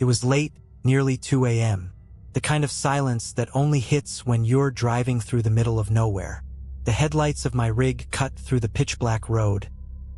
It was late, nearly 2 a.m. The kind of silence that only hits when you're driving through the middle of nowhere. The headlights of my rig cut through the pitch-black road,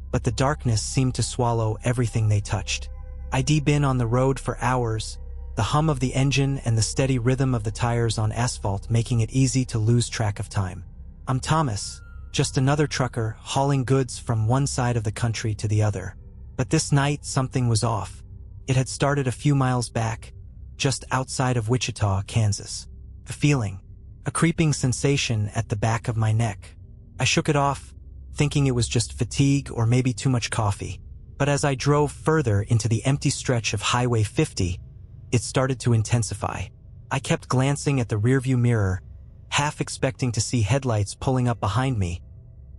but the darkness seemed to swallow everything they touched. I'd been on the road for hours, the hum of the engine and the steady rhythm of the tires on asphalt making it easy to lose track of time. I'm Thomas, just another trucker hauling goods from one side of the country to the other. But this night something was off. It had started a few miles back, just outside of Wichita, Kansas. A feeling, a creeping sensation at the back of my neck. I shook it off, thinking it was just fatigue or maybe too much coffee. But as I drove further into the empty stretch of Highway 50, it started to intensify. I kept glancing at the rearview mirror, half expecting to see headlights pulling up behind me.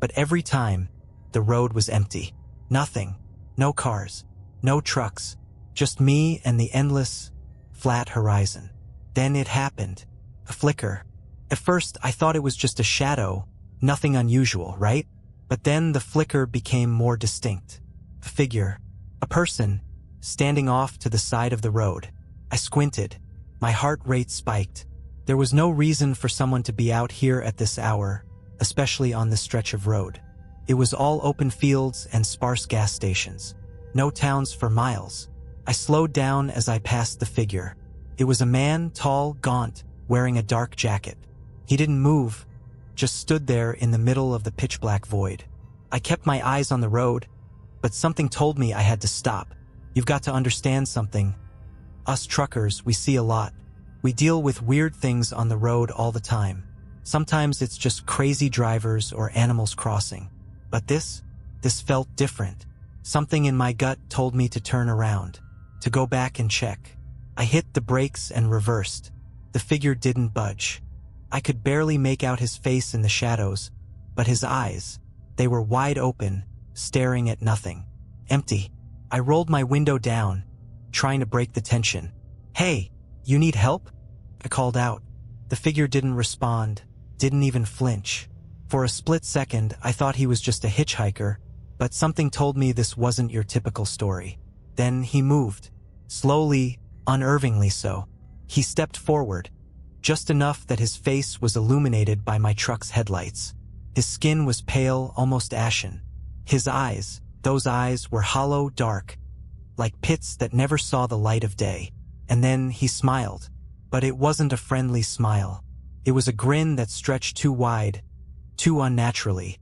But every time, the road was empty. Nothing. No cars. No trucks. Just me and the endless, flat horizon. Then it happened. A flicker. At first, I thought it was just a shadow, nothing unusual, right? But then the flicker became more distinct. A figure. A person, standing off to the side of the road. I squinted. My heart rate spiked. There was no reason for someone to be out here at this hour, especially on this stretch of road. It was all open fields and sparse gas stations. No towns for miles. I slowed down as I passed the figure. It was a man, tall, gaunt, wearing a dark jacket. He didn't move, just stood there in the middle of the pitch-black void. I kept my eyes on the road, but something told me I had to stop. You've got to understand something. Us truckers, we see a lot. We deal with weird things on the road all the time. Sometimes it's just crazy drivers or animals crossing. But this felt different. Something in my gut told me to turn around, to go back and check. I hit the brakes and reversed. The figure didn't budge. I could barely make out his face in the shadows, but his eyes, they were wide open, staring at nothing. Empty. I rolled my window down, trying to break the tension. "Hey, you need help?" I called out. The figure didn't respond, didn't even flinch. For a split second, I thought he was just a hitchhiker, but something told me this wasn't your typical story. Then he moved. Slowly, unnervingly so. He stepped forward, just enough that his face was illuminated by my truck's headlights. His skin was pale, almost ashen. His eyes, those eyes were hollow, dark, like pits that never saw the light of day. And then he smiled. But it wasn't a friendly smile. It was a grin that stretched too wide, too unnaturally,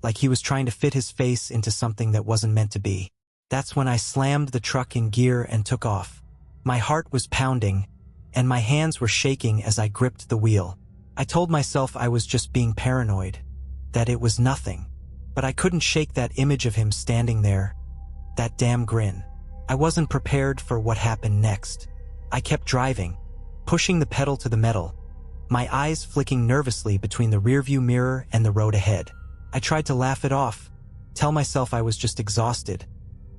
like he was trying to fit his face into something that wasn't meant to be. That's when I slammed the truck in gear and took off. My heart was pounding, and my hands were shaking as I gripped the wheel. I told myself I was just being paranoid, that it was nothing. But I couldn't shake that image of him standing there, that damn grin. I wasn't prepared for what happened next. I kept driving, pushing the pedal to the metal, my eyes flicking nervously between the rearview mirror and the road ahead. I tried to laugh it off, tell myself I was just exhausted,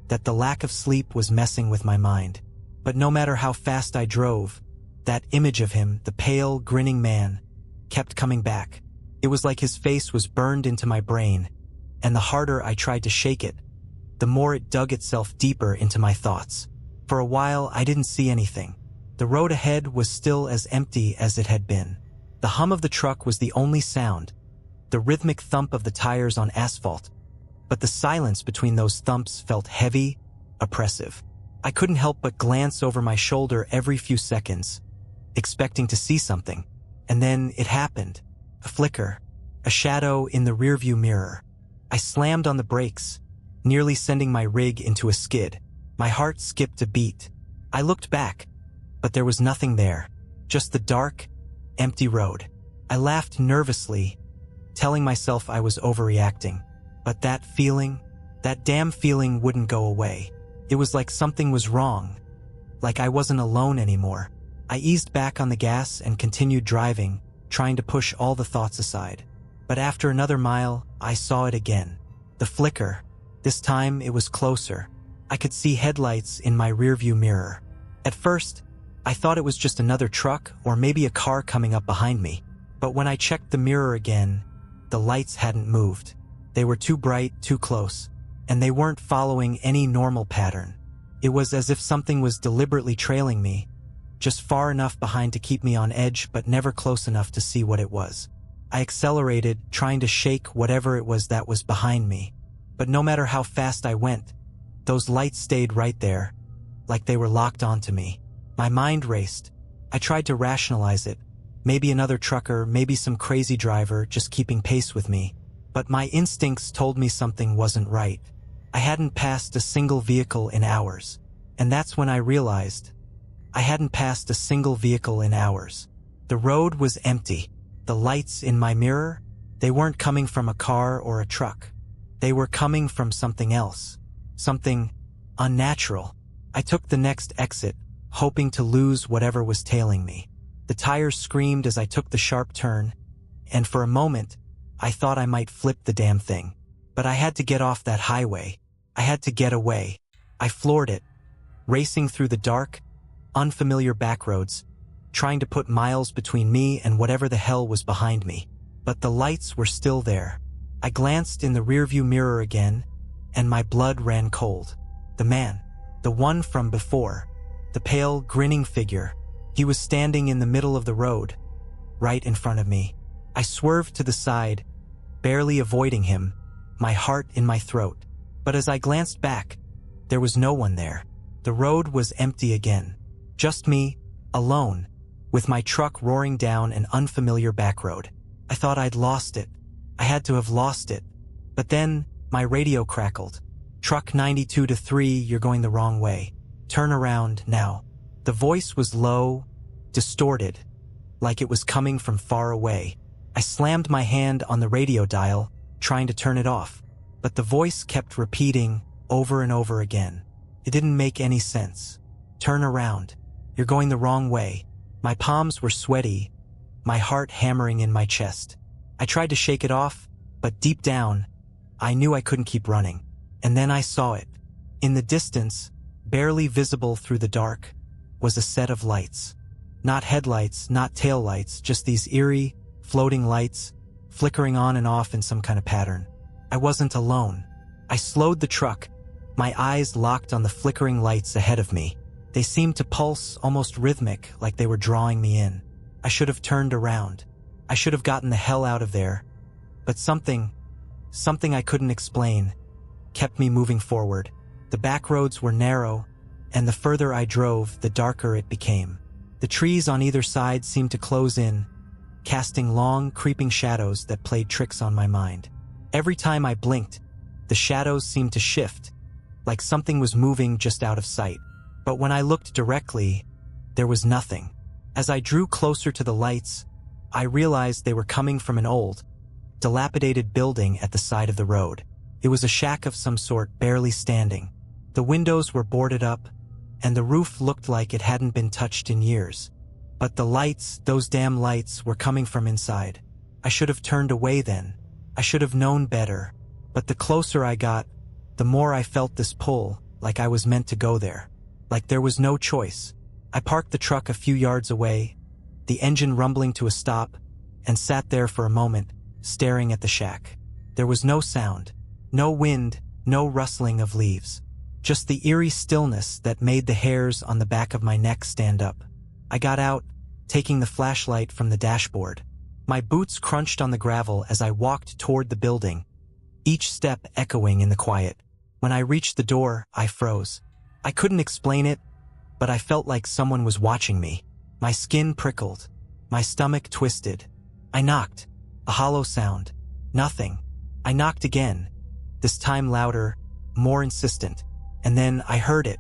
that the lack of sleep was messing with my mind. But no matter how fast I drove, that image of him, the pale, grinning man, kept coming back. It was like his face was burned into my brain, and the harder I tried to shake it, the more it dug itself deeper into my thoughts. For a while, I didn't see anything. The road ahead was still as empty as it had been. The hum of the truck was the only sound, the rhythmic thump of the tires on asphalt. But the silence between those thumps felt heavy, oppressive. I couldn't help but glance over my shoulder every few seconds, expecting to see something. And then it happened. A flicker, a shadow in the rearview mirror. I slammed on the brakes, nearly sending my rig into a skid. My heart skipped a beat. I looked back, but there was nothing there, just the dark, empty road. I laughed nervously, telling myself I was overreacting. But that feeling, that damn feeling wouldn't go away. It was like something was wrong, like I wasn't alone anymore. I eased back on the gas and continued driving, trying to push all the thoughts aside. But after another mile, I saw it again. The flicker. This time it was closer. I could see headlights in my rearview mirror. At first, I thought it was just another truck or maybe a car coming up behind me. But when I checked the mirror again, the lights hadn't moved. They were too bright, too close, and they weren't following any normal pattern. It was as if something was deliberately trailing me, just far enough behind to keep me on edge but never close enough to see what it was. I accelerated, trying to shake whatever it was that was behind me. But no matter how fast I went, those lights stayed right there, like they were locked onto me. My mind raced. I tried to rationalize it. Maybe another trucker, maybe some crazy driver just keeping pace with me. But my instincts told me something wasn't right. I hadn't passed a single vehicle in hours. And that's when I realized I hadn't passed a single vehicle in hours. The road was empty. The lights in my mirror, they weren't coming from a car or a truck. They were coming from something else. Something unnatural. I took the next exit, hoping to lose whatever was tailing me. The tires screamed as I took the sharp turn, and for a moment, I thought I might flip the damn thing. But I had to get off that highway. I had to get away. I floored it, racing through the dark, unfamiliar backroads, trying to put miles between me and whatever the hell was behind me. But the lights were still there. I glanced in the rearview mirror again, and my blood ran cold. The man, the one from before, the pale, grinning figure, he was standing in the middle of the road, right in front of me. I swerved to the side, barely avoiding him, my heart in my throat. But as I glanced back, there was no one there. The road was empty again. Just me, alone, with my truck roaring down an unfamiliar back road. I thought I'd lost it. I had to have lost it. But then, my radio crackled. Truck 92-3, you're going the wrong way. Turn around now. The voice was low, distorted, like it was coming from far away. I slammed my hand on the radio dial, trying to turn it off. But the voice kept repeating over and over again. It didn't make any sense. Turn around. You're going the wrong way. My palms were sweaty, my heart hammering in my chest. I tried to shake it off, but deep down, I knew I couldn't keep running. And then I saw it. In the distance, barely visible through the dark, was a set of lights. Not headlights, not taillights, just these eerie, floating lights, flickering on and off in some kind of pattern. I wasn't alone. I slowed the truck, my eyes locked on the flickering lights ahead of me. They seemed to pulse, almost rhythmic, like they were drawing me in. I should have turned around. I should have gotten the hell out of there. But something I couldn't explain, kept me moving forward. The back roads were narrow, and the further I drove, the darker it became. The trees on either side seemed to close in, casting long, creeping shadows that played tricks on my mind. Every time I blinked, the shadows seemed to shift, like something was moving just out of sight. But when I looked directly, there was nothing. As I drew closer to the lights, I realized they were coming from an old, dilapidated building at the side of the road. It was a shack of some sort, barely standing. The windows were boarded up, and the roof looked like it hadn't been touched in years. But the lights, those damn lights, were coming from inside. I should have turned away then. I should have known better. But the closer I got, the more I felt this pull, like I was meant to go there. Like there was no choice. I parked the truck a few yards away, the engine rumbling to a stop, and sat there for a moment, staring at the shack. There was no sound, no wind, no rustling of leaves. Just the eerie stillness that made the hairs on the back of my neck stand up. I got out, taking the flashlight from the dashboard. My boots crunched on the gravel as I walked toward the building, each step echoing in the quiet. When I reached the door, I froze. I couldn't explain it, but I felt like someone was watching me. My skin prickled. My stomach twisted. I knocked. A hollow sound. Nothing. I knocked again, this time louder, more insistent. And then I heard it.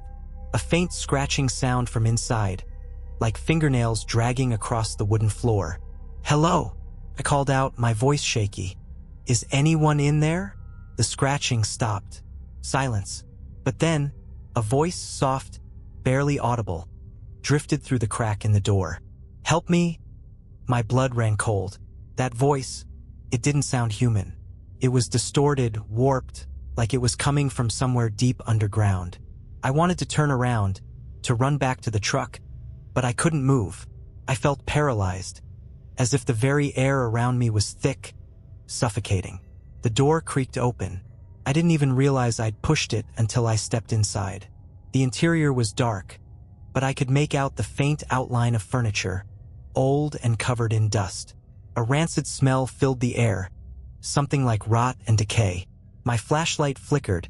A faint scratching sound from inside, like fingernails dragging across the wooden floor. "Hello," I called out, my voice shaky. "Is anyone in there?" The scratching stopped. Silence. But then, a voice, soft, barely audible, drifted through the crack in the door. "Help me?" My blood ran cold. That voice, it didn't sound human. It was distorted, warped, like it was coming from somewhere deep underground. I wanted to turn around, to run back to the truck, but I couldn't move. I felt paralyzed, as if the very air around me was thick, suffocating. The door creaked open. I didn't even realize I'd pushed it until I stepped inside. The interior was dark, but I could make out the faint outline of furniture, old and covered in dust. A rancid smell filled the air, something like rot and decay. My flashlight flickered,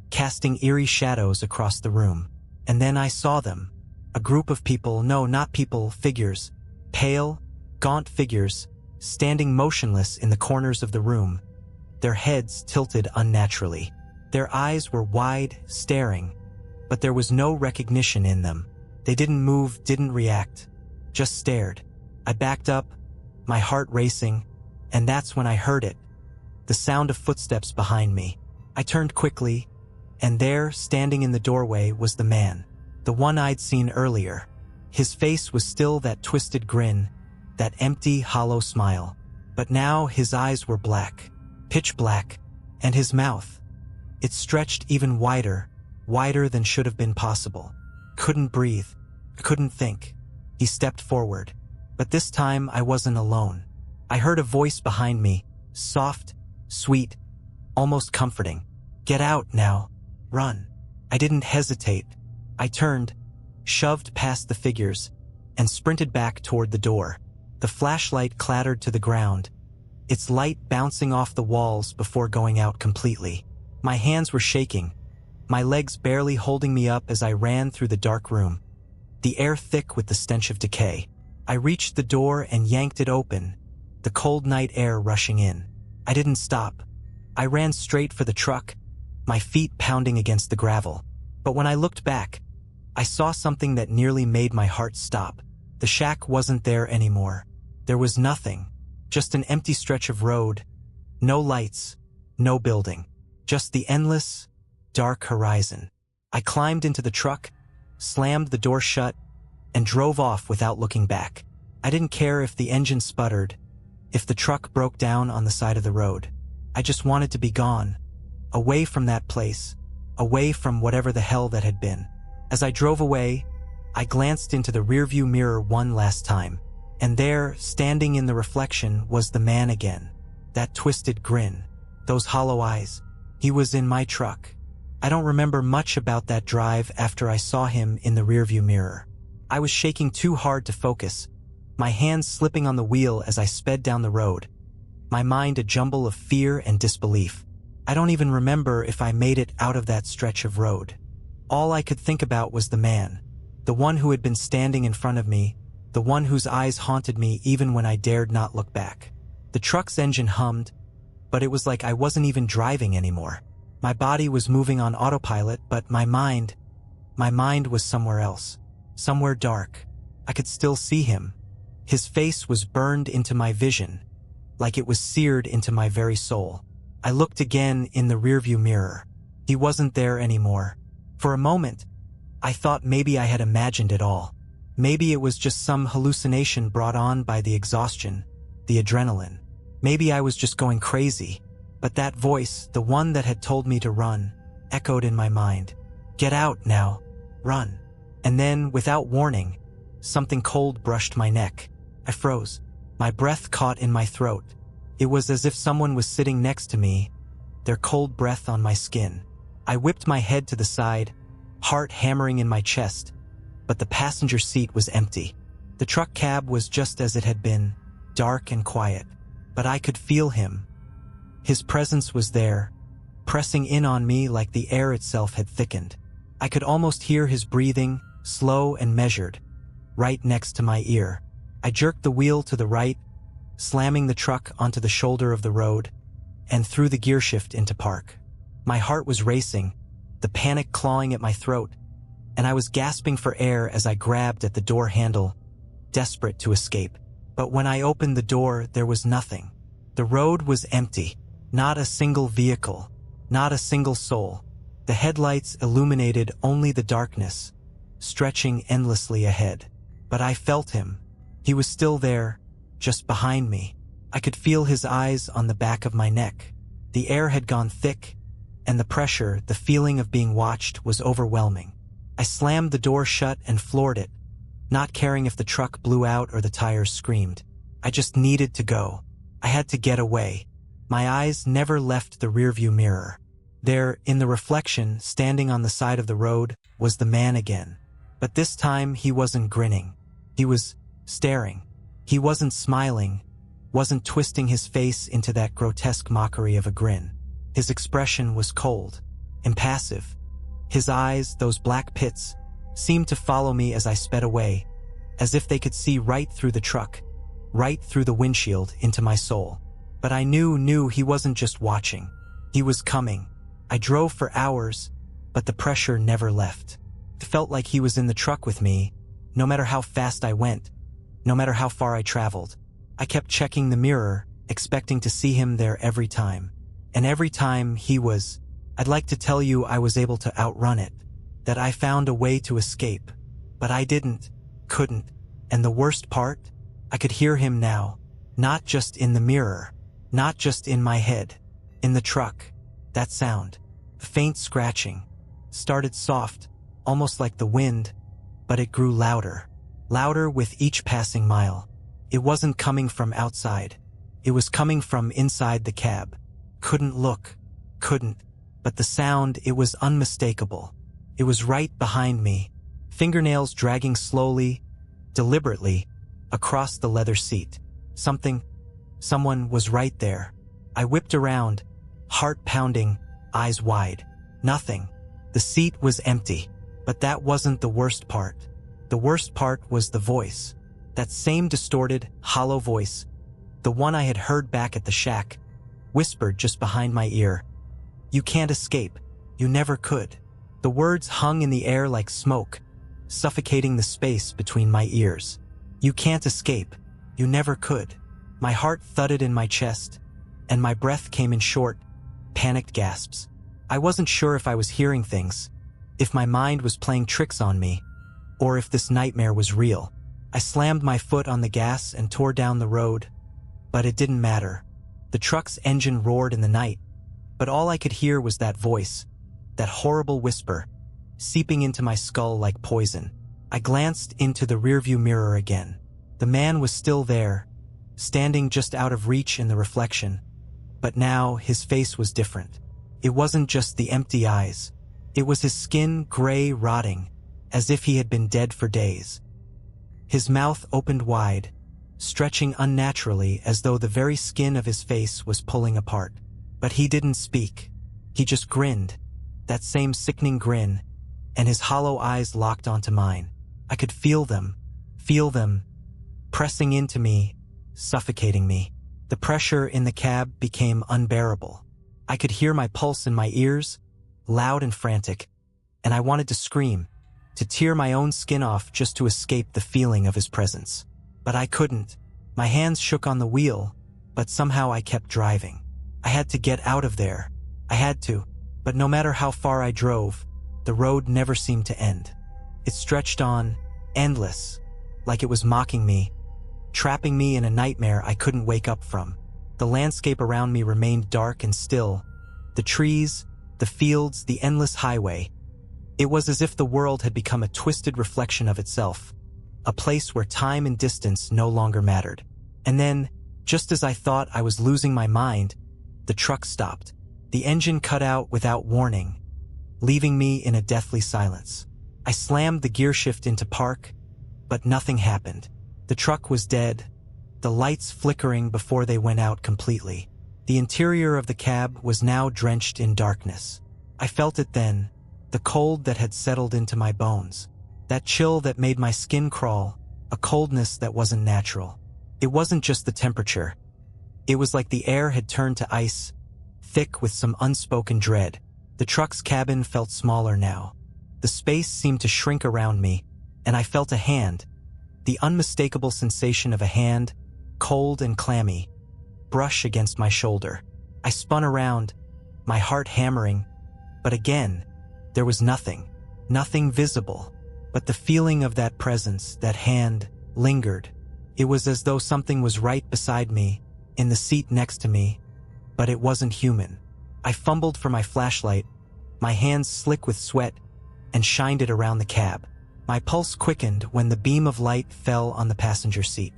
casting eerie shadows across the room. And then I saw them. A group of people, no, not people, figures. Pale, gaunt figures, standing motionless in the corners of the room, their heads tilted unnaturally. Their eyes were wide, staring, but there was no recognition in them. They didn't move, didn't react, just stared. I backed up, my heart racing, and that's when I heard it, the sound of footsteps behind me. I turned quickly, and there, standing in the doorway, was the man, the one I'd seen earlier. His face was still that twisted grin, that empty, hollow smile. But now his eyes were black, pitch black, and his mouth, it stretched even wider, wider than should have been possible. Couldn't breathe, couldn't think. He stepped forward. But this time I wasn't alone. I heard a voice behind me, soft, sweet, almost comforting. Get out now. Run. I didn't hesitate. I turned, shoved past the figures, and sprinted back toward the door. The flashlight clattered to the ground, its light bouncing off the walls before going out completely. My hands were shaking, my legs barely holding me up as I ran through the dark room, the air thick with the stench of decay. I reached the door and yanked it open, the cold night air rushing in. I didn't stop. I ran straight for the truck, my feet pounding against the gravel. But when I looked back, I saw something that nearly made my heart stop. The shack wasn't there anymore. There was nothing, just an empty stretch of road, no lights, no building, just the endless, dark horizon. I climbed into the truck, slammed the door shut, and drove off without looking back. I didn't care if the engine sputtered, if the truck broke down on the side of the road. I just wanted to be gone, away from that place, away from whatever the hell that had been. As I drove away, I glanced into the rearview mirror one last time, and there, standing in the reflection, was the man again. That twisted grin, those hollow eyes. He was in my truck. I don't remember much about that drive after I saw him in the rearview mirror. I was shaking too hard to focus, my hands slipping on the wheel as I sped down the road, my mind a jumble of fear and disbelief. I don't even remember if I made it out of that stretch of road. All I could think about was the man, the one who had been standing in front of me, the one whose eyes haunted me even when I dared not look back. The truck's engine hummed, but it was like I wasn't even driving anymore. My body was moving on autopilot, but my mind was somewhere else, somewhere dark. I could still see him. His face was burned into my vision, like it was seared into my very soul. I looked again in the rearview mirror. He wasn't there anymore. For a moment, I thought maybe I had imagined it all. Maybe it was just some hallucination brought on by the exhaustion, the adrenaline. Maybe I was just going crazy. But that voice, the one that had told me to run, echoed in my mind. Get out now. Run. And then, without warning, something cold brushed my neck. I froze. My breath caught in my throat. It was as if someone was sitting next to me, their cold breath on my skin. I whipped my head to the side, heart hammering in my chest, but the passenger seat was empty. The truck cab was just as it had been, dark and quiet, but I could feel him. His presence was there, pressing in on me like the air itself had thickened. I could almost hear his breathing, slow and measured, right next to my ear. I jerked the wheel to the right, slamming the truck onto the shoulder of the road, and threw the gearshift into park. My heart was racing, the panic clawing at my throat, and I was gasping for air as I grabbed at the door handle, desperate to escape. But when I opened the door, there was nothing. The road was empty. Not a single vehicle, not a single soul. The headlights illuminated only the darkness, stretching endlessly ahead. But I felt him. He was still there, just behind me. I could feel his eyes on the back of my neck. The air had gone thick, and the pressure, the feeling of being watched, was overwhelming. I slammed the door shut and floored it, not caring if the truck blew out or the tires screamed. I just needed to go. I had to get away. My eyes never left the rearview mirror. There, in the reflection, standing on the side of the road, was the man again. But this time he wasn't grinning. He was staring. He wasn't smiling, wasn't twisting his face into that grotesque mockery of a grin. His expression was cold, impassive. His eyes, those black pits, seemed to follow me as I sped away, as if they could see right through the truck, right through the windshield into my soul. But I knew he wasn't just watching. He was coming. I drove for hours, but the pressure never left. It felt like he was in the truck with me, no matter how fast I went, no matter how far I traveled. I kept checking the mirror, expecting to see him there every time. And every time he was, I'd like to tell you I was able to outrun it, that I found a way to escape. But I couldn't. And the worst part? I could hear him now, not just in the mirror, not just in my head, in the truck. That sound, faint scratching, started soft, almost like the wind, but it grew louder, louder with each passing mile. It wasn't coming from outside. It was coming from inside the cab. Couldn't look, but the sound, it was unmistakable. It was right behind me, fingernails dragging slowly, deliberately, across the leather seat. Someone was right there. I whipped around, heart pounding, eyes wide. Nothing. The seat was empty. But that wasn't the worst part. The worst part was the voice. That same distorted, hollow voice, the one I had heard back at the shack, whispered just behind my ear. "You can't escape. You never could." The words hung in the air like smoke, suffocating the space between my ears. "You can't escape. You never could." My heart thudded in my chest, and my breath came in short, panicked gasps. I wasn't sure if I was hearing things, if my mind was playing tricks on me, or if this nightmare was real. I slammed my foot on the gas and tore down the road, but it didn't matter. The truck's engine roared in the night, but all I could hear was that voice, that horrible whisper, seeping into my skull like poison. I glanced into the rearview mirror again. The man was still there, standing just out of reach in the reflection, but now his face was different. It wasn't just the empty eyes. It was his skin gray, rotting, as if he had been dead for days. His mouth opened wide, stretching unnaturally as though the very skin of his face was pulling apart. But he didn't speak. He just grinned, that same sickening grin, and his hollow eyes locked onto mine. I could feel them, pressing into me, suffocating me. The pressure in the cab became unbearable. I could hear my pulse in my ears, loud and frantic, and I wanted to scream, to tear my own skin off just to escape the feeling of his presence. But I couldn't. My hands shook on the wheel, but somehow I kept driving. I had to get out of there. I had to, but no matter how far I drove, the road never seemed to end. It stretched on, endless, like it was mocking me, trapping me in a nightmare I couldn't wake up from. The landscape around me remained dark and still. The trees, the fields, the endless highway. It was as if the world had become a twisted reflection of itself, a place where time and distance no longer mattered. And then, just as I thought I was losing my mind, the truck stopped. The engine cut out without warning, leaving me in a deathly silence. I slammed the gear shift into park, but nothing happened. The truck was dead, the lights flickering before they went out completely. The interior of the cab was now drenched in darkness. I felt it then, the cold that had settled into my bones. That chill that made my skin crawl, a coldness that wasn't natural. It wasn't just the temperature. It was like the air had turned to ice, thick with some unspoken dread. The truck's cabin felt smaller now. The space seemed to shrink around me, and I felt a hand, the unmistakable sensation of a hand, cold and clammy, brush against my shoulder. I spun around, my heart hammering, but again, there was nothing visible. But the feeling of that presence, that hand, lingered. It was as though something was right beside me, in the seat next to me, but it wasn't human. I fumbled for my flashlight, my hands slick with sweat, and shined it around the cab. My pulse quickened when the beam of light fell on the passenger seat.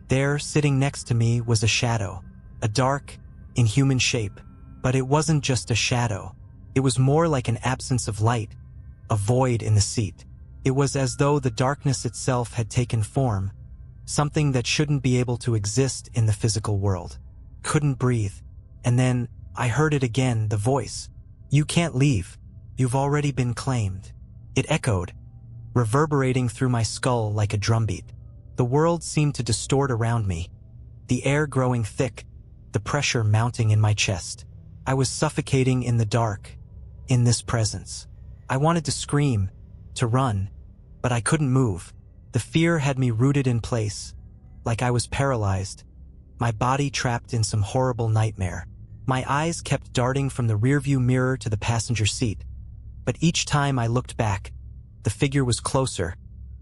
There, sitting next to me, was a shadow, a dark, inhuman shape. But it wasn't just a shadow. It was more like an absence of light, a void in the seat. It was as though the darkness itself had taken form, something that shouldn't be able to exist in the physical world. Couldn't breathe. And then I heard it again, the voice. "You can't leave. You've already been claimed." It echoed, reverberating through my skull like a drumbeat. The world seemed to distort around me, the air growing thick, the pressure mounting in my chest. I was suffocating in the dark, in this presence. I wanted to scream, to run, but I couldn't move. The fear had me rooted in place, like I was paralyzed, my body trapped in some horrible nightmare. My eyes kept darting from the rearview mirror to the passenger seat, but each time I looked back, the figure was closer,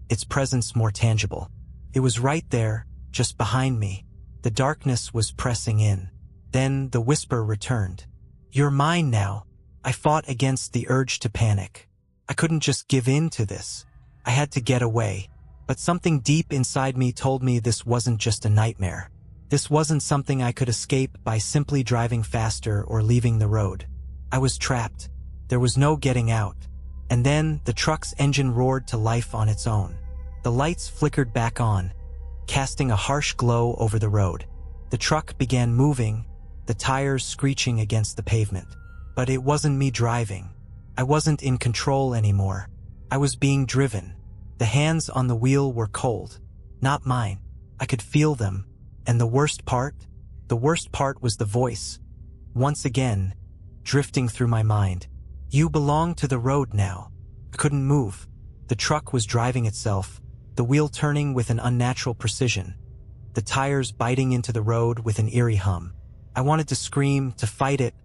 its presence more tangible. It was right there, just behind me. The darkness was pressing in. Then the whisper returned. "You're mine now." I fought against the urge to panic. I couldn't just give in to this. I had to get away. But something deep inside me told me this wasn't just a nightmare. This wasn't something I could escape by simply driving faster or leaving the road. I was trapped. There was no getting out. And then the truck's engine roared to life on its own. The lights flickered back on, casting a harsh glow over the road. The truck began moving, the tires screeching against the pavement. But it wasn't me driving. I wasn't in control anymore. I was being driven. The hands on the wheel were cold, not mine. I could feel them. And the worst part was the voice, once again, drifting through my mind. "You belong to the road now." I couldn't move. The truck was driving itself, the wheel turning with an unnatural precision, the tires biting into the road with an eerie hum. I wanted to scream, to fight it,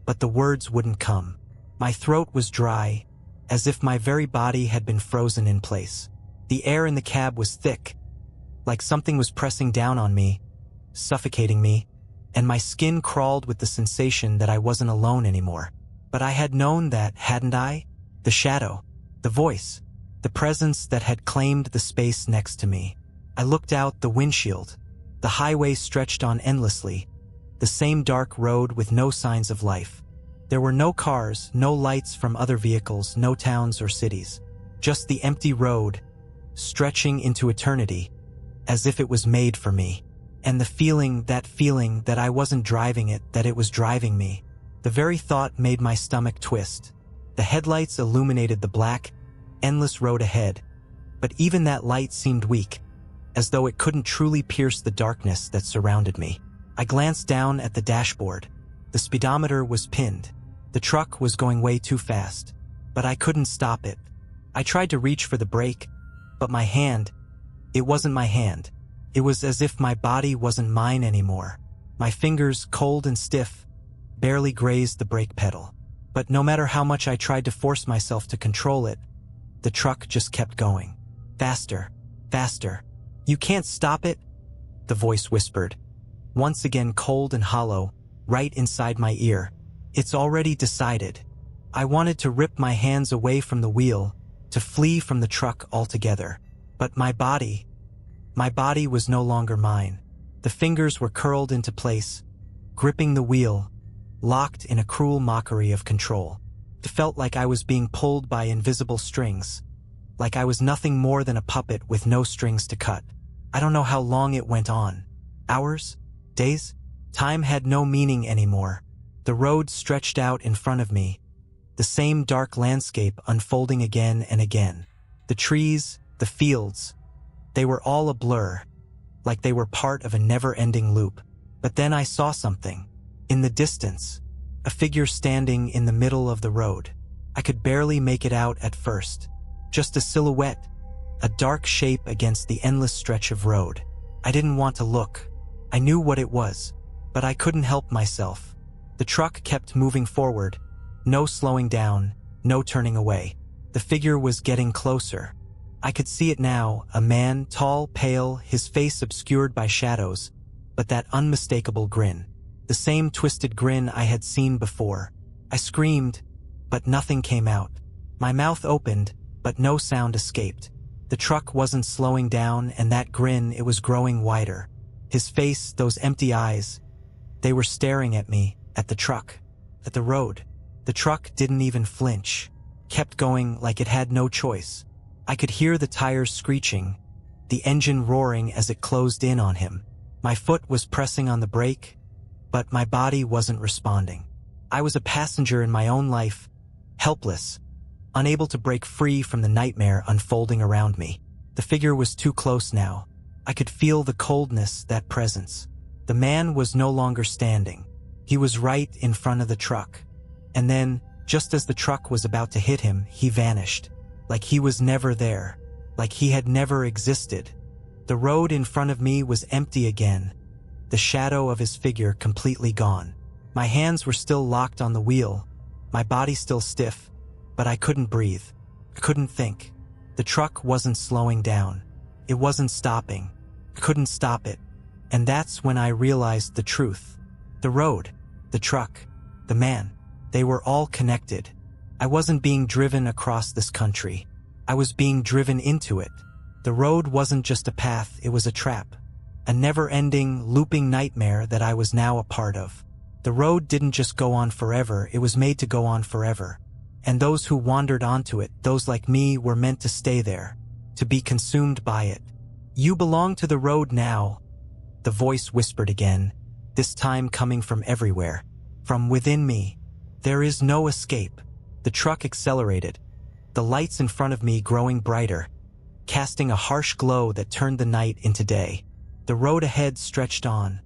but the words wouldn't come. My throat was dry, as if my very body had been frozen in place. The air in the cab was thick, like something was pressing down on me, suffocating me, and my skin crawled with the sensation that I wasn't alone anymore. But I had known that, hadn't I? The shadow, the voice, the presence that had claimed the space next to me. I looked out the windshield. The highway stretched on endlessly, the same dark road with no signs of life. There were no cars, no lights from other vehicles, no towns or cities. Just the empty road, stretching into eternity, as if it was made for me. And the feeling that I wasn't driving it, that it was driving me. The very thought made my stomach twist. The headlights illuminated the black, endless road ahead, but even that light seemed weak, as though it couldn't truly pierce the darkness that surrounded me. I glanced down at the dashboard. The speedometer was pinned. The truck was going way too fast, but I couldn't stop it. I tried to reach for the brake, but my hand, it wasn't my hand. It was as if my body wasn't mine anymore. My fingers, cold and stiff, barely grazed the brake pedal. But no matter how much I tried to force myself to control it, the truck just kept going. Faster, faster. "You can't stop it," the voice whispered, once again cold and hollow, right inside my ear. "It's already decided." I wanted to rip my hands away from the wheel, to flee from the truck altogether. But my body was no longer mine. The fingers were curled into place, gripping the wheel, locked in a cruel mockery of control. It felt like I was being pulled by invisible strings, like I was nothing more than a puppet with no strings to cut. I don't know how long it went on. Hours? Days? Time had no meaning anymore. The road stretched out in front of me, the same dark landscape unfolding again and again. The trees, the fields, they were all a blur, like they were part of a never-ending loop. But then I saw something. In the distance, a figure standing in the middle of the road. I could barely make it out at first. Just a silhouette, a dark shape against the endless stretch of road. I didn't want to look. I knew what it was, but I couldn't help myself. The truck kept moving forward, no slowing down, no turning away. The figure was getting closer. I could see it now, a man, tall, pale, his face obscured by shadows, but that unmistakable grin. The same twisted grin I had seen before. I screamed, but nothing came out. My mouth opened, but no sound escaped. The truck wasn't slowing down, and that grin, it was growing wider. His face, those empty eyes, they were staring at me, at the truck, at the road. The truck didn't even flinch, kept going like it had no choice. I could hear the tires screeching, the engine roaring as it closed in on him. My foot was pressing on the brake, but my body wasn't responding. I was a passenger in my own life, helpless, unable to break free from the nightmare unfolding around me. The figure was too close now. I could feel the coldness, that presence. The man was no longer standing. He was right in front of the truck. And then, just as the truck was about to hit him, he vanished. Like he was never there. Like he had never existed. The road in front of me was empty again, the shadow of his figure completely gone. My hands were still locked on the wheel, my body still stiff, but I couldn't breathe. I couldn't think. The truck wasn't slowing down. It wasn't stopping. I couldn't stop it. And that's when I realized the truth. The road, the truck, the man, they were all connected. I wasn't being driven across this country. I was being driven into it. The road wasn't just a path, it was a trap. A never-ending, looping nightmare that I was now a part of. The road didn't just go on forever, it was made to go on forever. And those who wandered onto it, those like me, were meant to stay there, to be consumed by it. You belong to the road now, the voice whispered again, this time coming from everywhere, from within me. There is no escape. The truck accelerated, the lights in front of me growing brighter, casting a harsh glow that turned the night into day. The road ahead stretched on,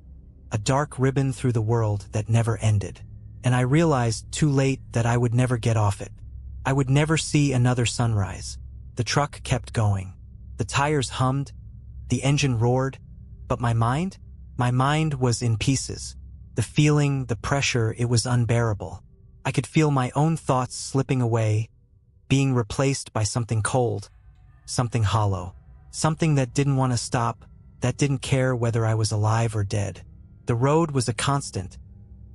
a dark ribbon through the world that never ended. And I realized too late that I would never get off it. I would never see another sunrise. The truck kept going. The tires hummed, the engine roared, but my mind was in pieces. The feeling, the pressure, it was unbearable. I could feel my own thoughts slipping away, being replaced by something cold, something hollow, something that didn't want to stop, that didn't care whether I was alive or dead. The road was a constant,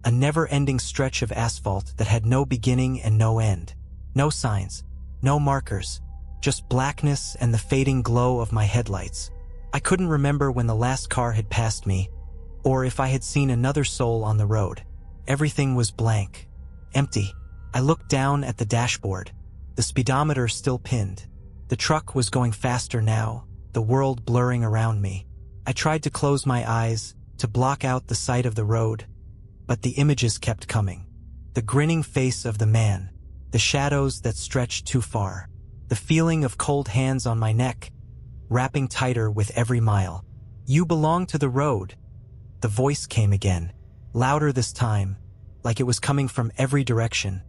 a never-ending stretch of asphalt that had no beginning and no end. No signs, no markers, just blackness and the fading glow of my headlights. I couldn't remember when the last car had passed me, or if I had seen another soul on the road. Everything was blank, empty. I looked down at the dashboard, the speedometer still pinned. The truck was going faster now, the world blurring around me. I tried to close my eyes, to block out the sight of the road, but the images kept coming. The grinning face of the man, the shadows that stretched too far, the feeling of cold hands on my neck, wrapping tighter with every mile. You belong to the road. The voice came again, louder this time, like it was coming from every direction,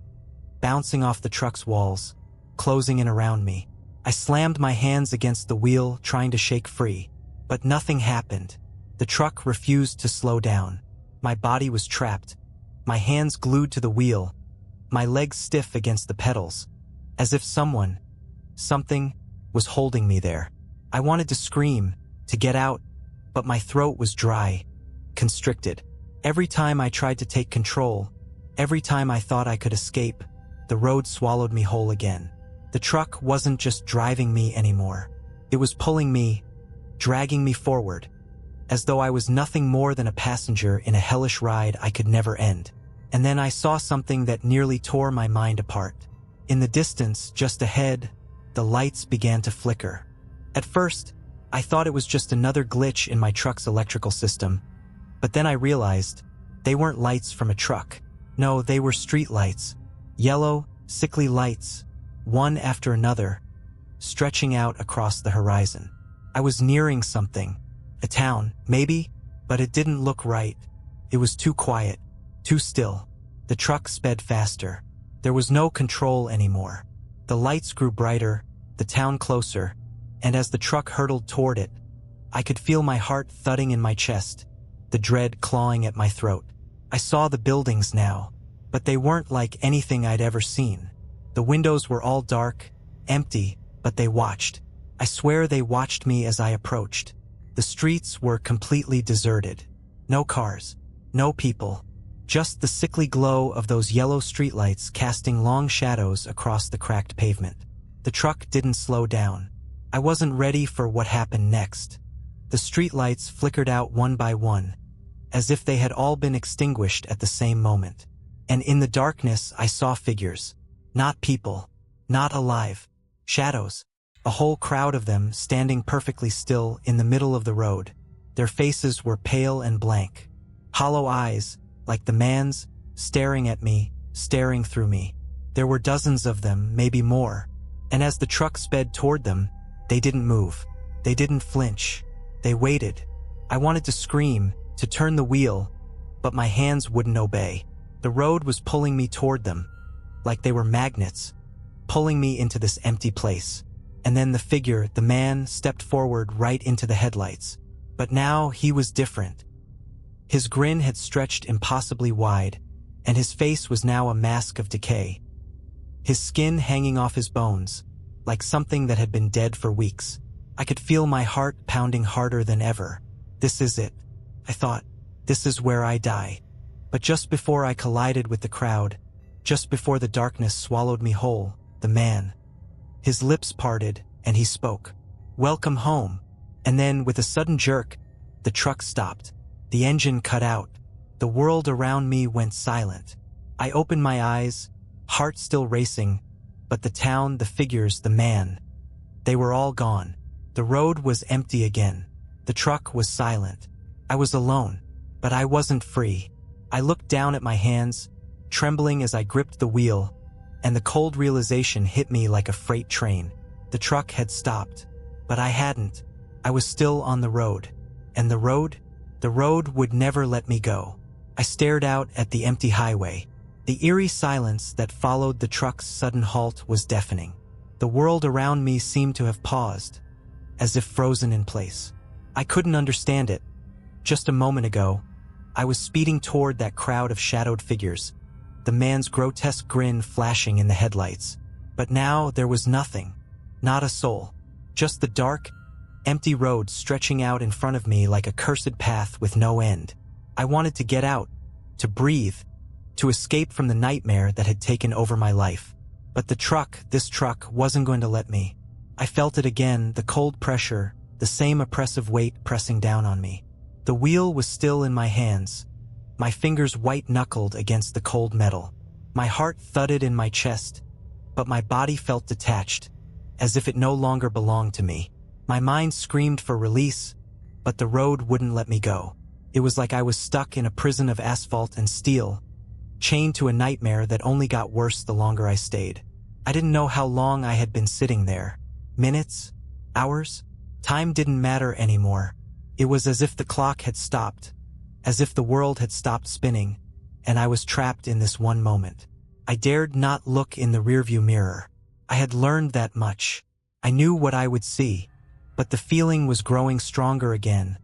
bouncing off the truck's walls, closing in around me. I slammed my hands against the wheel, trying to shake free, but nothing happened. The truck refused to slow down. My body was trapped, my hands glued to the wheel, my legs stiff against the pedals, as if something was holding me there. I wanted to scream, to get out, but my throat was dry, constricted. Every time I tried to take control, every time I thought I could escape, the road swallowed me whole again. The truck wasn't just driving me anymore. It was pulling me, dragging me forward, as though I was nothing more than a passenger in a hellish ride I could never end. And then I saw something that nearly tore my mind apart. In the distance, just ahead, the lights began to flicker. At first, I thought it was just another glitch in my truck's electrical system, but then I realized they weren't lights from a truck. No, they were street lights. Yellow, sickly lights, one after another, stretching out across the horizon. I was nearing something. A town, maybe, but it didn't look right. It was too quiet, too still. The truck sped faster. There was no control anymore. The lights grew brighter, the town closer, and as the truck hurtled toward it, I could feel my heart thudding in my chest, the dread clawing at my throat. I saw the buildings now, but they weren't like anything I'd ever seen. The windows were all dark, empty, but they watched. I swear they watched me as I approached. The streets were completely deserted. No cars, no people, just the sickly glow of those yellow streetlights casting long shadows across the cracked pavement. The truck didn't slow down. I wasn't ready for what happened next. The streetlights flickered out one by one, as if they had all been extinguished at the same moment. And in the darkness, I saw figures. Not people. Not alive. Shadows. A whole crowd of them standing perfectly still in the middle of the road. Their faces were pale and blank. Hollow eyes, like the man's, staring at me, staring through me. There were dozens of them, maybe more. And as the truck sped toward them, they didn't move. They didn't flinch. They waited. I wanted to scream, to turn the wheel, but my hands wouldn't obey. The road was pulling me toward them, like they were magnets, pulling me into this empty place. And then the figure, the man, stepped forward right into the headlights. But now he was different. His grin had stretched impossibly wide, and his face was now a mask of decay. His skin hanging off his bones, like something that had been dead for weeks. I could feel my heart pounding harder than ever. This is it, I thought. This is where I die. But just before I collided with the crowd, just before the darkness swallowed me whole, the man. His lips parted, and he spoke. "Welcome home." And then, with a sudden jerk, the truck stopped. The engine cut out. The world around me went silent. I opened my eyes, heart still racing, but the town, the figures, the man, they were all gone. The road was empty again. The truck was silent. I was alone, but I wasn't free. I looked down at my hands, trembling as I gripped the wheel, and the cold realization hit me like a freight train. The truck had stopped, but I hadn't. I was still on the road. And the road would never let me go. I stared out at the empty highway. The eerie silence that followed the truck's sudden halt was deafening. The world around me seemed to have paused, as if frozen in place. I couldn't understand it. Just a moment ago, I was speeding toward that crowd of shadowed figures, the man's grotesque grin flashing in the headlights. But now there was nothing, not a soul, just the dark, empty road stretching out in front of me like a cursed path with no end. I wanted to get out, to breathe, to escape from the nightmare that had taken over my life. But this truck wasn't going to let me. I felt it again, the cold pressure, the same oppressive weight pressing down on me. The wheel was still in my hands, my fingers white-knuckled against the cold metal. My heart thudded in my chest, but my body felt detached, as if it no longer belonged to me. My mind screamed for release, but the road wouldn't let me go. It was like I was stuck in a prison of asphalt and steel, chained to a nightmare that only got worse the longer I stayed. I didn't know how long I had been sitting there. Minutes? Hours? Time didn't matter anymore. It was as if the clock had stopped, as if the world had stopped spinning, and I was trapped in this one moment. I dared not look in the rearview mirror. I had learned that much. I knew what I would see, but the feeling was growing stronger again,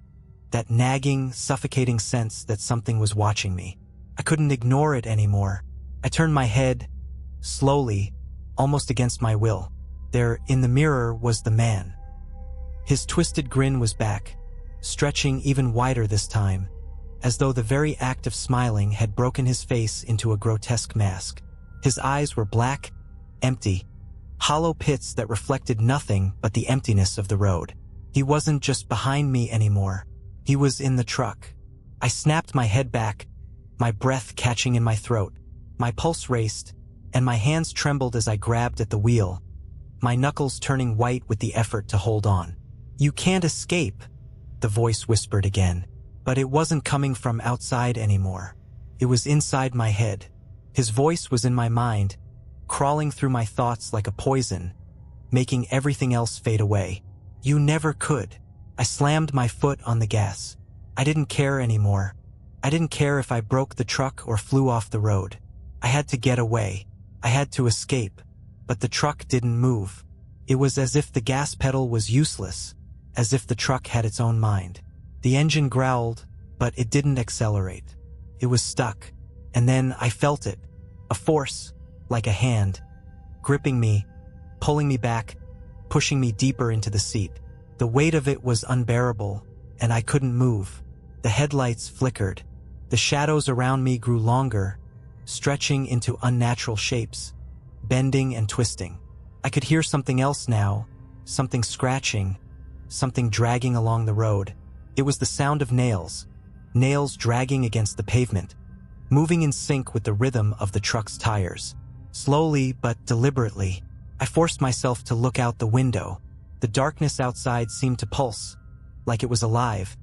that nagging, suffocating sense that something was watching me. I couldn't ignore it anymore. I turned my head, slowly, almost against my will. There, in the mirror, was the man. His twisted grin was back, stretching even wider this time, as though the very act of smiling had broken his face into a grotesque mask. His eyes were black, empty, hollow pits that reflected nothing but the emptiness of the road. He wasn't just behind me anymore. He was in the truck. I snapped my head back, my breath catching in my throat. My pulse raced, and my hands trembled as I grabbed at the wheel, my knuckles turning white with the effort to hold on. "You can't escape," the voice whispered again. But it wasn't coming from outside anymore. It was inside my head. His voice was in my mind, crawling through my thoughts like a poison, making everything else fade away. "You never could." I slammed my foot on the gas. I didn't care anymore. I didn't care if I broke the truck or flew off the road. I had to get away. I had to escape. But the truck didn't move. It was as if the gas pedal was useless, as if the truck had its own mind. The engine growled, but it didn't accelerate. It was stuck. And then I felt it. A force, like a hand, gripping me, pulling me back, pushing me deeper into the seat. The weight of it was unbearable, and I couldn't move. The headlights flickered. The shadows around me grew longer, stretching into unnatural shapes, bending and twisting. I could hear something else now, something scratching, something dragging along the road. It was the sound of nails dragging against the pavement, moving in sync with the rhythm of the truck's tires. Slowly but deliberately, I forced myself to look out the window. The darkness outside seemed to pulse, like it was alive.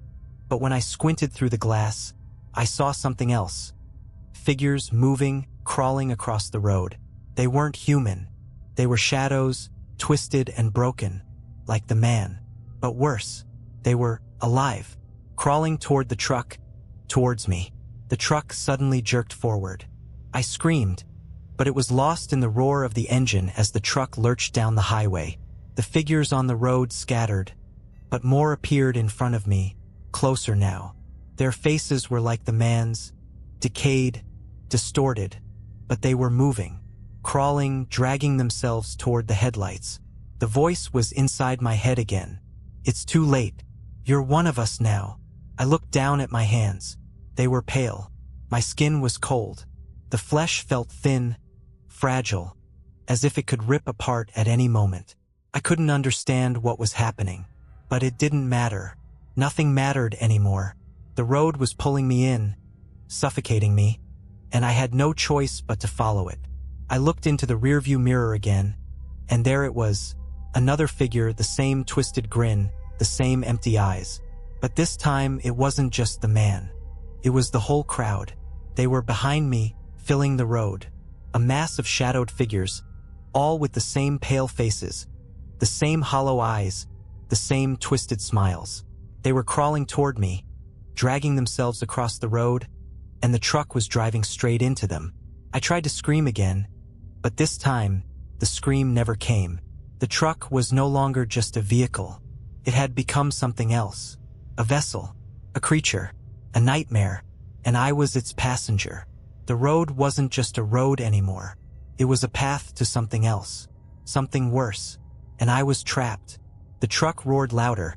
But when I squinted through the glass, I saw something else. Figures moving, crawling across the road. They weren't human. They were shadows, twisted and broken, like the man. But worse, they were alive, crawling toward the truck, towards me. The truck suddenly jerked forward. I screamed, but it was lost in the roar of the engine as the truck lurched down the highway. The figures on the road scattered, but more appeared in front of me, closer now. Their faces were like the man's, decayed, distorted, but they were moving, crawling, dragging themselves toward the headlights. The voice was inside my head again. "It's too late. You're one of us now." I looked down at my hands. They were pale. My skin was cold. The flesh felt thin, fragile, as if it could rip apart at any moment. I couldn't understand what was happening, but it didn't matter. Nothing mattered anymore. The road was pulling me in, suffocating me, and I had no choice but to follow it. I looked into the rearview mirror again, and there it was, another figure, the same twisted grin, the same empty eyes. But this time it wasn't just the man. It was the whole crowd. They were behind me, filling the road. A mass of shadowed figures, all with the same pale faces, the same hollow eyes, the same twisted smiles. They were crawling toward me, dragging themselves across the road, and the truck was driving straight into them. I tried to scream again, but this time, the scream never came. The truck was no longer just a vehicle. It had become something else. A vessel, a creature, a nightmare, and I was its passenger. The road wasn't just a road anymore. It was a path to something else, something worse, and I was trapped. The truck roared louder,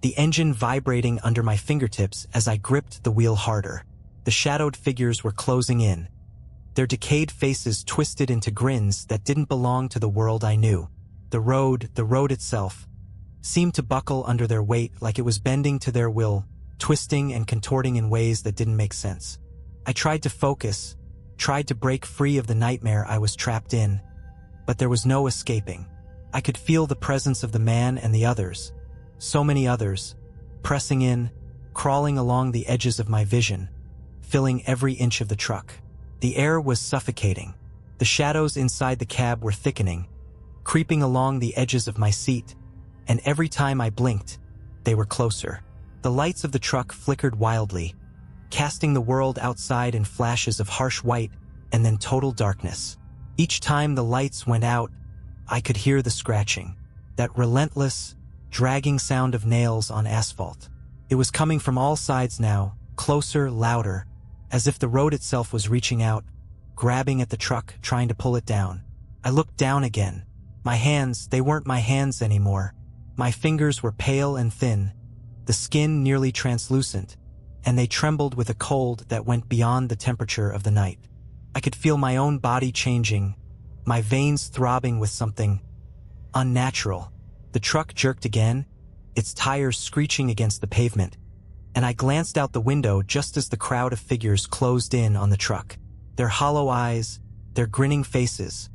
the engine vibrating under my fingertips as I gripped the wheel harder. The shadowed figures were closing in, their decayed faces twisted into grins that didn't belong to the world I knew. The road itself, seemed to buckle under their weight like it was bending to their will, twisting and contorting in ways that didn't make sense. I tried to focus, tried to break free of the nightmare I was trapped in, but there was no escaping. I could feel the presence of the man and the others, so many others, pressing in, crawling along the edges of my vision, filling every inch of the truck. The air was suffocating. The shadows inside the cab were thickening, creeping along the edges of my seat, and every time I blinked, they were closer. The lights of the truck flickered wildly, casting the world outside in flashes of harsh white and then total darkness. Each time the lights went out, I could hear the scratching, that relentless, dragging sound of nails on asphalt. It was coming from all sides now, closer, louder, as if the road itself was reaching out, grabbing at the truck, trying to pull it down. I looked down again. My hands, they weren't my hands anymore. My fingers were pale and thin, the skin nearly translucent, and they trembled with a cold that went beyond the temperature of the night. I could feel my own body changing, my veins throbbing with something unnatural. The truck jerked again, its tires screeching against the pavement, and I glanced out the window just as the crowd of figures closed in on the truck. Their hollow eyes, their grinning faces,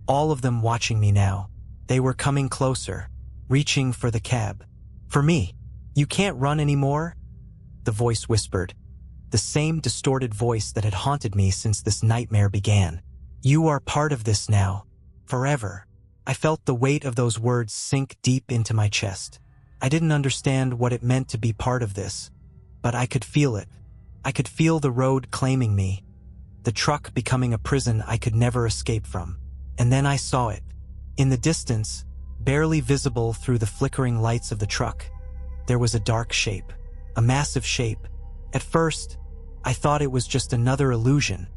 all of them watching me now. They were coming closer, reaching for the cab. For me. "You can't run anymore?" the voice whispered, the same distorted voice that had haunted me since this nightmare began. "You are part of this now, forever." I felt the weight of those words sink deep into my chest. I didn't understand what it meant to be part of this, but I could feel it. I could feel the road claiming me, the truck becoming a prison I could never escape from. And then I saw it. In the distance, barely visible through the flickering lights of the truck, there was a dark shape, a massive shape. At first, I thought it was just another illusion,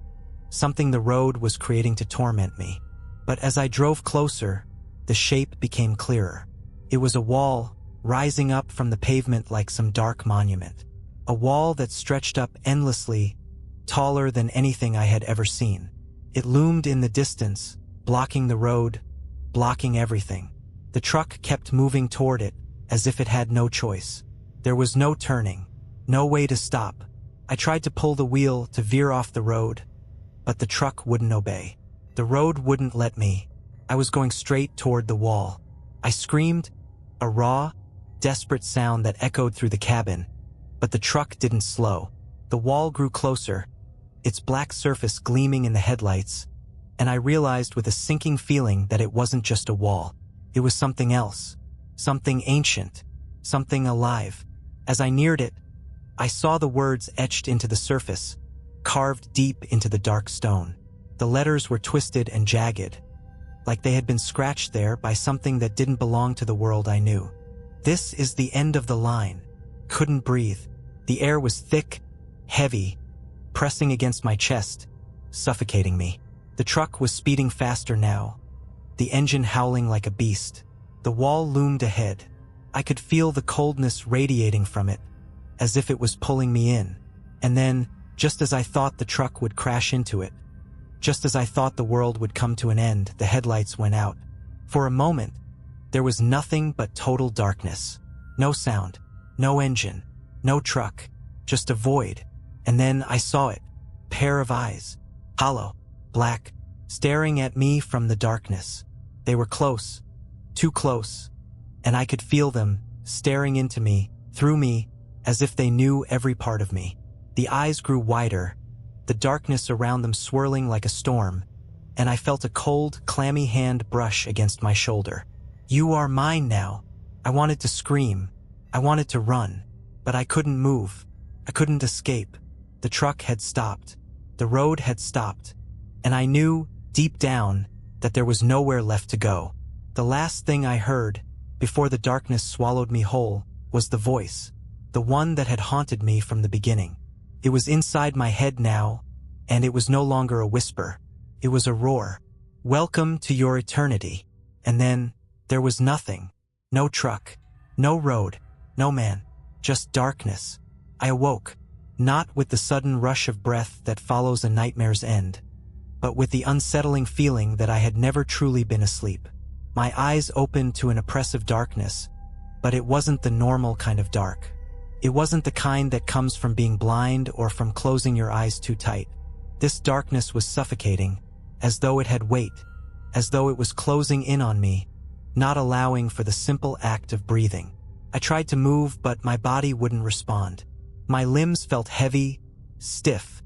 something the road was creating to torment me. But as I drove closer, the shape became clearer. It was a wall, rising up from the pavement like some dark monument. A wall that stretched up endlessly, taller than anything I had ever seen. It loomed in the distance, blocking the road, blocking everything. The truck kept moving toward it, as if it had no choice. There was no turning, no way to stop, I tried to pull the wheel to veer off the road, but the truck wouldn't obey. The road wouldn't let me. I was going straight toward the wall. I screamed, a raw, desperate sound that echoed through the cabin, but the truck didn't slow. The wall grew closer, its black surface gleaming in the headlights, and I realized with a sinking feeling that it wasn't just a wall. It was something else, something ancient, something alive. As I neared it, I saw the words etched into the surface, carved deep into the dark stone. The letters were twisted and jagged, like they had been scratched there by something that didn't belong to the world I knew. This is the end of the line. Couldn't breathe. The air was thick, heavy, pressing against my chest, suffocating me. The truck was speeding faster now, the engine howling like a beast. The wall loomed ahead. I could feel the coldness radiating from it, as if it was pulling me in. And then, just as I thought the truck would crash into it, just as I thought the world would come to an end, the headlights went out. For a moment, there was nothing but total darkness. No sound, no engine, no truck, just a void. And then I saw it, pair of eyes, hollow, black, staring at me from the darkness. They were close, too close, and I could feel them staring into me, through me, as if they knew every part of me. The eyes grew wider, the darkness around them swirling like a storm, and I felt a cold, clammy hand brush against my shoulder. You are mine now. I wanted to scream. I wanted to run, but I couldn't move. I couldn't escape. The truck had stopped. The road had stopped, and I knew, deep down, that there was nowhere left to go. The last thing I heard, before the darkness swallowed me whole, was the voice, the one that had haunted me from the beginning. It was inside my head now, and it was no longer a whisper. It was a roar. Welcome to your eternity. And then, there was nothing. No truck, no road, no man, just darkness. I awoke, not with the sudden rush of breath that follows a nightmare's end, but with the unsettling feeling that I had never truly been asleep. My eyes opened to an oppressive darkness, but it wasn't the normal kind of dark. It wasn't the kind that comes from being blind or from closing your eyes too tight. This darkness was suffocating, as though it had weight, as though it was closing in on me, not allowing for the simple act of breathing. I tried to move, but my body wouldn't respond. My limbs felt heavy, stiff,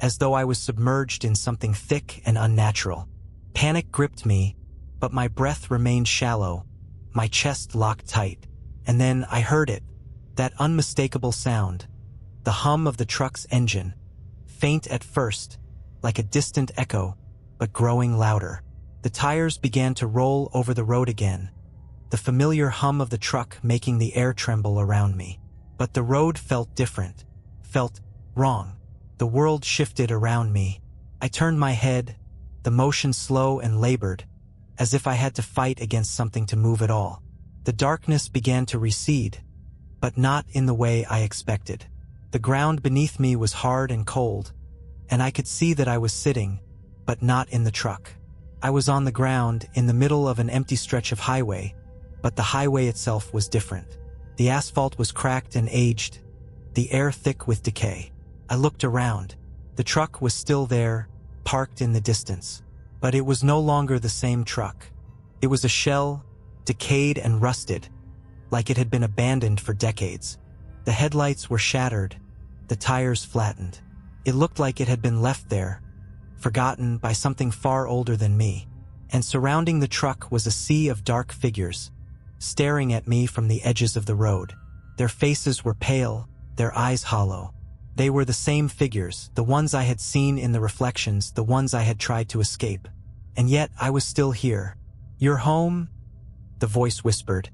as though I was submerged in something thick and unnatural. Panic gripped me, but my breath remained shallow, my chest locked tight. And then I heard it, that unmistakable sound, the hum of the truck's engine, faint at first, like a distant echo, but growing louder. The tires began to roll over the road again, the familiar hum of the truck making the air tremble around me. But the road felt different, felt wrong. The world shifted around me. I turned my head, the motion slow and labored, as if I had to fight against something to move at all. The darkness began to recede, but not in the way I expected. The ground beneath me was hard and cold, and I could see that I was sitting, but not in the truck. I was on the ground in the middle of an empty stretch of highway, but the highway itself was different. The asphalt was cracked and aged, the air thick with decay. I looked around. The truck was still there, parked in the distance. But it was no longer the same truck. It was a shell, decayed and rusted, like it had been abandoned for decades. The headlights were shattered, the tires flattened. It looked like it had been left there, forgotten by something far older than me. And surrounding the truck was a sea of dark figures, staring at me from the edges of the road. Their faces were pale, their eyes hollow. They were the same figures, the ones I had seen in the reflections, the ones I had tried to escape. And yet I was still here. You're home? The voice whispered,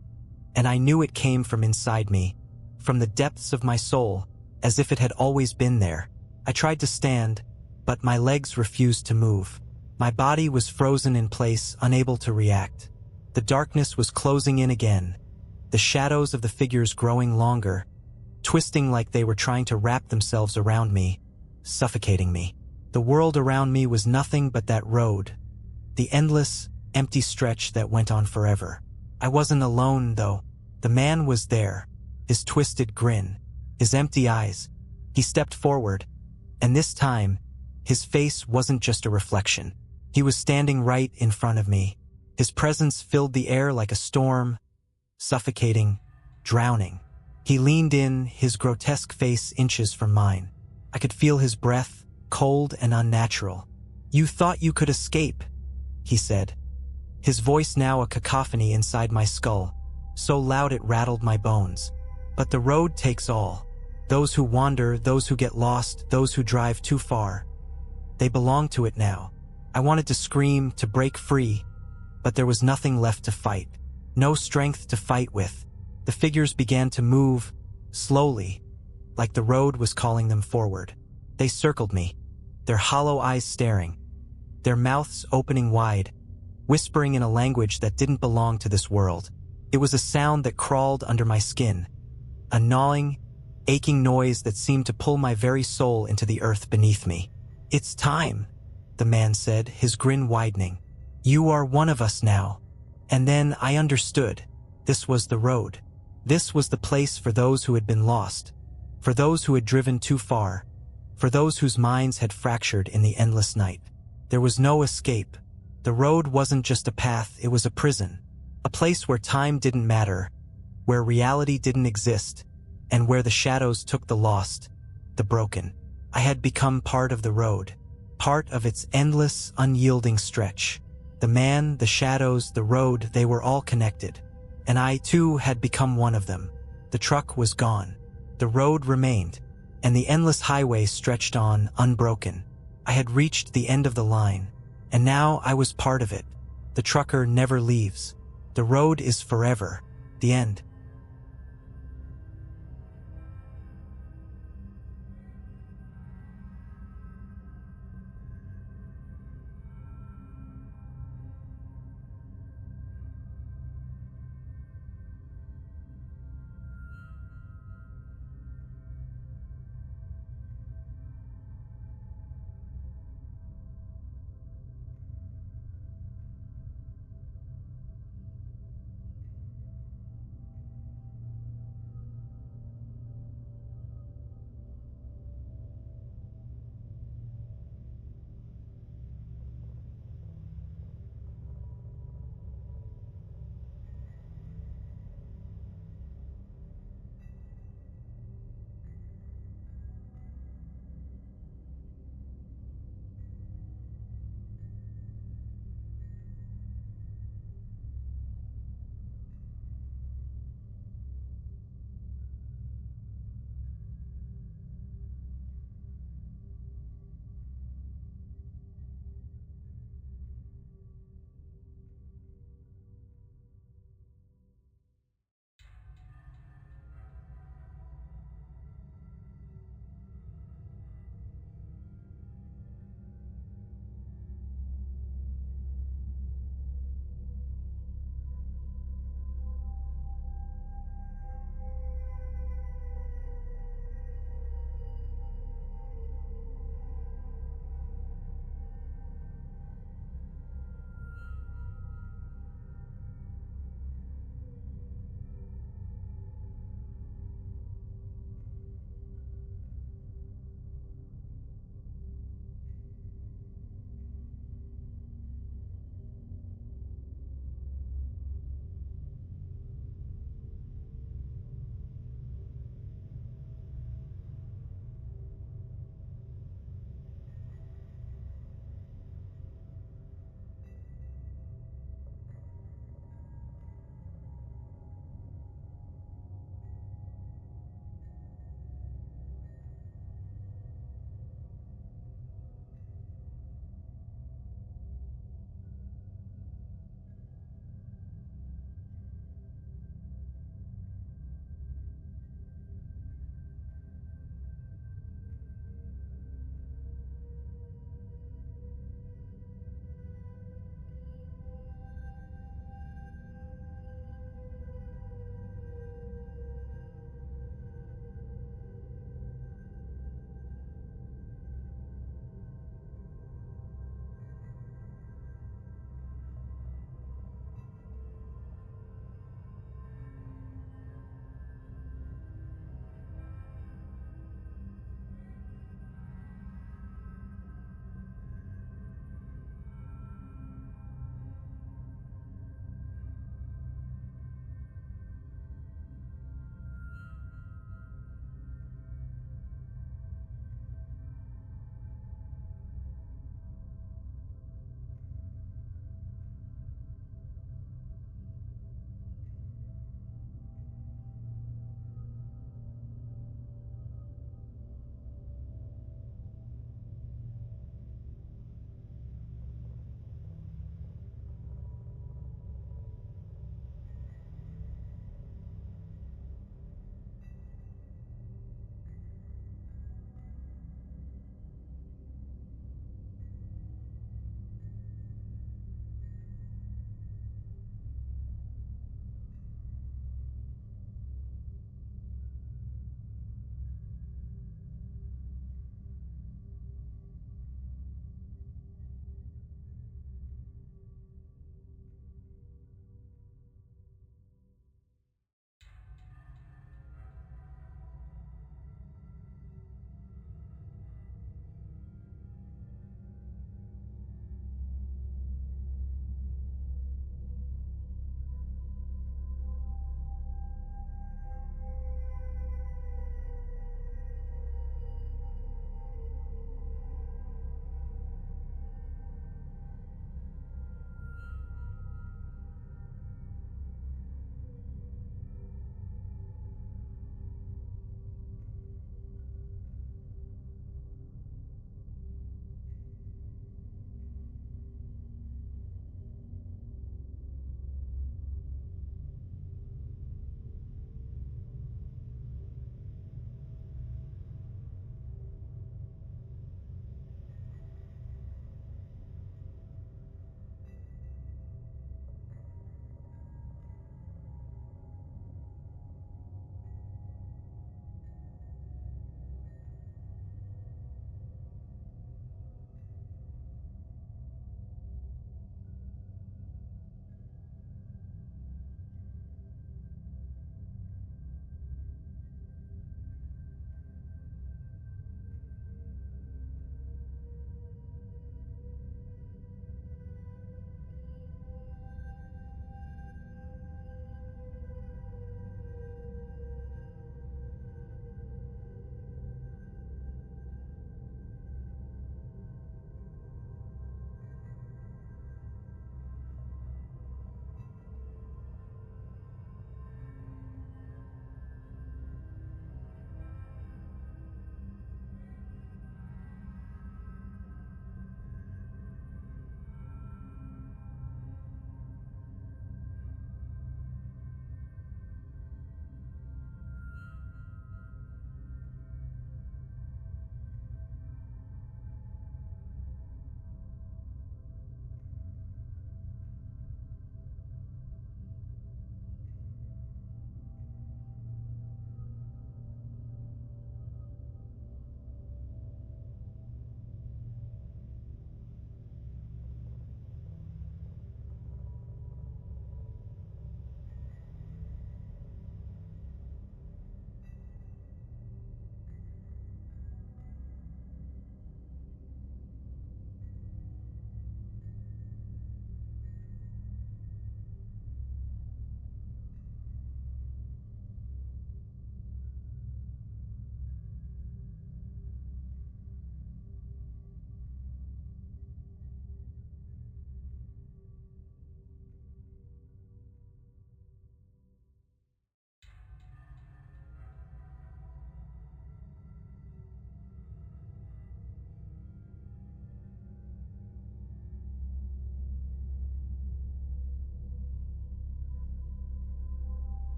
and I knew it came from inside me, from the depths of my soul, as if it had always been there. I tried to stand, but my legs refused to move. My body was frozen in place, unable to react. The darkness was closing in again, the shadows of the figures growing longer, twisting like they were trying to wrap themselves around me, suffocating me. The world around me was nothing but that road, the endless, empty stretch that went on forever. I wasn't alone, though. The man was there, his twisted grin, his empty eyes, He stepped forward, and this time, his face wasn't just a reflection. He was standing right in front of me. His presence filled the air like a storm, suffocating, drowning. He leaned in, his grotesque face inches from mine. I could feel his breath, cold and unnatural. "You thought you could escape," he said. His voice now a cacophony inside my skull, so loud it rattled my bones. "But the road takes all. Those who wander, those who get lost, those who drive too far. They belong to it now." I wanted to scream, to break free, but there was nothing left to fight. No strength to fight with. The figures began to move, slowly, like the road was calling them forward. They circled me, their hollow eyes staring, their mouths opening wide, whispering in a language that didn't belong to this world. It was a sound that crawled under my skin, a gnawing, aching noise that seemed to pull my very soul into the earth beneath me. "It's time," the man said, his grin widening. "You are one of us now." And then I understood. This was the road. This was the place for those who had been lost, for those who had driven too far, for those whose minds had fractured in the endless night. There was no escape. The road wasn't just a path, it was a prison. A place where time didn't matter, where reality didn't exist, and where the shadows took the lost, the broken. I had become part of the road, part of its endless, unyielding stretch. The man, the shadows, the road, they were all connected. And I, too, had become one of them. The truck was gone. The road remained, and the endless highway stretched on, unbroken. I had reached the end of the line, and now I was part of it. The trucker never leaves. The road is forever. The end.